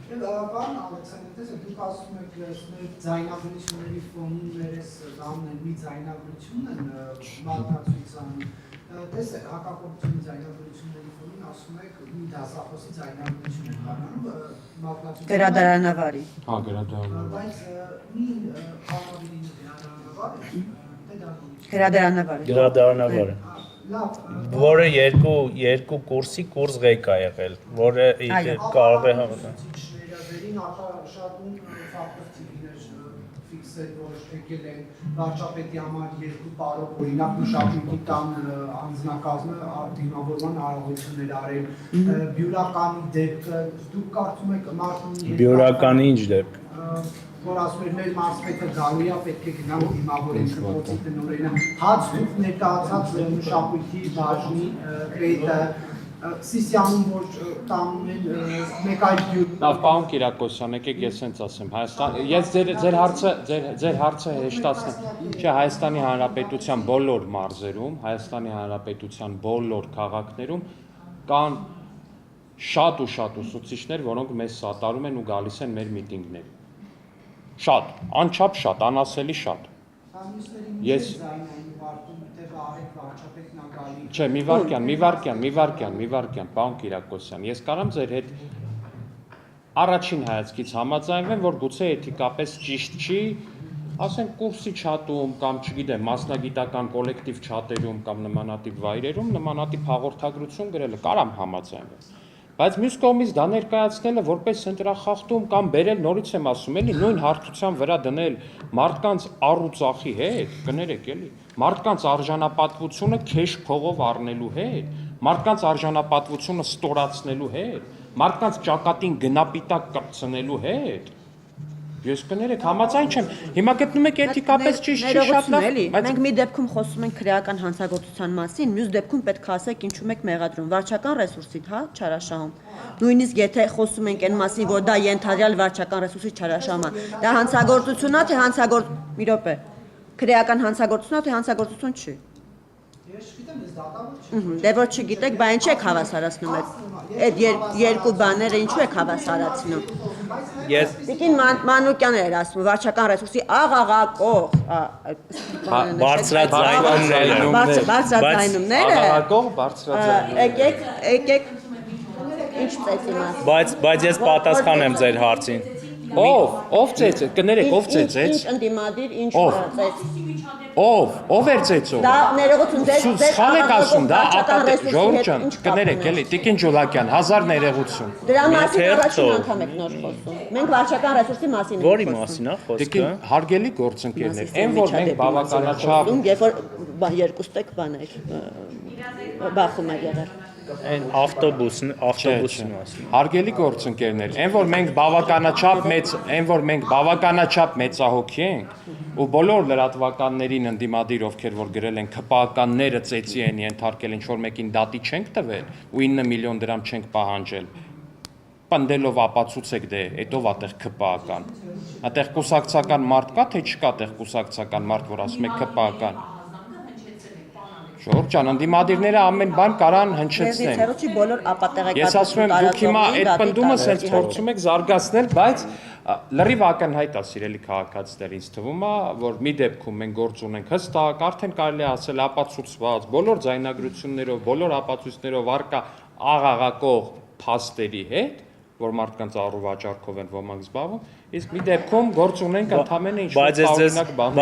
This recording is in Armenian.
Պարոն Ալեքսանդր, դուք ասում եք ձայնագրությունների ֆոնումներս դառնել մի ձայնագրություն են մատնացույցանում, տեսեք հակակոպությունի ձայնագրությունների ֆոնին ասում եք մի դասախոսի ձայնագրություն են կանանում մատնացույցանում Գրադարանավարի բայց մի խաղավիրի գրադարանավար Գրադարանավարը որը երկու կուրսի կուրս ղեկ է եղել, որը կարող է Վերին արտաշատում ֆակտորներ ֆիքսել, որ եկել են վարչապետի համար երկու տարով օրինակ մշակույթի տան անձնակազմը դիմավորման արարողություններ արել, բյուրականի դեպքը, դուք կարծում եք մարդու բյուրականի ինչ դեպք որ ասում էր մեր մարզպետը գալու է պետք է գնալ դիմավորեն քրոծի տնօրենը հաց դուք ներկայացած մշակույթի բաժնի կրեդը Սիսիանում որ տանում են մեկ այլ բյուր Լավ, պարոն Կիրակոսյան, եկեք ես հենց ասեմ, ես ձեր հարցը հեշտացնեմ, չէ, Հայաստանի Հանրապետության բոլոր մարզերում, Հայաստանի Հանրապետության բոլոր քաղաքներում կան շատ ու շատ ուսուցիչներ, որոնք մեզ սատարում են ու գալիս են մեր միտինգներին։ Շատ, անչափ շատ, անասելի շատ։ Ես Չէ, մի վարքյան, պարոն Կիրակոսյան, ես կարամ ձեր հետ առաջին հայացքից համաձայնվեմ, որ գուցե էթիկապես ճիշտ չի, ասենք կուրսի չաթում կամ չգիտեմ, մասնագիտական կոլեկտիվ չաթերում կամ նմանատիպ վայրերում նմանատիպ հաղորդագրություն գրելը կարամ համաձայնվեմ։ Բայց մյուս կողմից դա ներկայացնելը որպես ընտրախախտում կամ բերել նորից եմ ասում, էլի նույն հարթության վրա դնել մարդկանց առուծախի հետ, կներեք էլի, մարդկանց արժանապատվությունը քեշ փողով առնելու հետ, մարդկանց արժանապատվությունը ստորացնելու հետ, մարդկանց ճակատին գնապիտակ կպցնելու հետ։ Ես կներեք, համաձայն չեմ։ Հիմա գտնում եք էթիկապես ճիշտ չի շատ լավ, բայց մենք մի դեպքում խոսում ենք քրեական հանցագործության մասին, մյուս դեպքում պետք է ասեք ինչու եք մեղադրում վարչական ռեսուրսի, հա, չարաշահում։ Նույնիսկ եթե խոսում ենք այն մասին, որ դա ենթադրյալ վարչական ռեսուրսի չարաշահում է, դա հանցագործությունա թե մի րոպե։ Քրեական հանցագործությունա թե հանցագործություն չի։ Ես չգիտեմ, ես դատավոր չեմ։ Դե որ չգիտեք, բա ինչ եք հավասարացնում այդ երկու բաները ինչու եք հավասարացնում։ Տիկին Մանուկյանն էր ասում, վարչական ռեսուրսի աղաղակող բարձրաձայնումները աղաղակող բարձրաձայնումները եկեք ինչ ծեծի մաս։ Բայց ես պատասխանեմ ձեր հարցին։ Ով ծեծ, կներեք, ով ծեծեց։ Ինչ ընդդիմադիր, ինչ ծեծ։ Ով էր ծեծող։ Դա ներողություն ձեր Սխալ եք ասում, դա ժողովուրդ ջան, կներեք, էլի, Տիկին Ջոլակյան, 1000 ներողություն։ Դրա մասին առաջին անգամ եք նոր խոսում։ Մենք վարչական ռեսուրսի մասին ենք Որի մասին է խոսքը։ Տիկին հարգելի գործընկերներ, այն որ մենք բավականաչափ երբ որ երկուստեք բաներ բախում է եղել։ Այն ավտոբուսն ասում։ Հարգելի գործընկերներ, այն որ մենք բավականաչափ մեծահոգի ենք ու բոլոր լրատվականներին ընդդիմադիր ովքեր որ գրել են ԿՊԱ-ականները ծեծի են ենթարկել ինչ որ մեկին դատի չենք տվել ու 9 միլիոն դրամ չենք պահանջել։ Պնդելով ապացուցեք դե, այդով ատեղ ԿՊԱ-ական։ Ատեղ կուսակցական մարդ կա թե չկա տեղ կուսակցական մարդ, որ ասում է ԿՊԱ-ական։ Ժողովուրդ ջան, ընդդիմադիրները ամեն բան կարան հնչեցնեն։ Ես ասում եմ, դուք հիմա այդ պնդումը սենց փորձում եք զարգացնել, բայց լրիվ ակնհայտ է, սիրելի քաղաքացիներ, ինձ թվում է, որ մի դեպքում մենք գործ ունենք հստակ, արդեն կարելի է ասել ապացուցված, բոլոր ձայնագրություններով, բոլոր ապացույցներով առկա աղաղակող փաստերի հետ, որ մարդկանց առուվաճառքով են ոմանք զբաղվում, իսկ մի դեպքում գործ ունենք ընդհանրապես ինչ-որ տարօրինակ բաներ։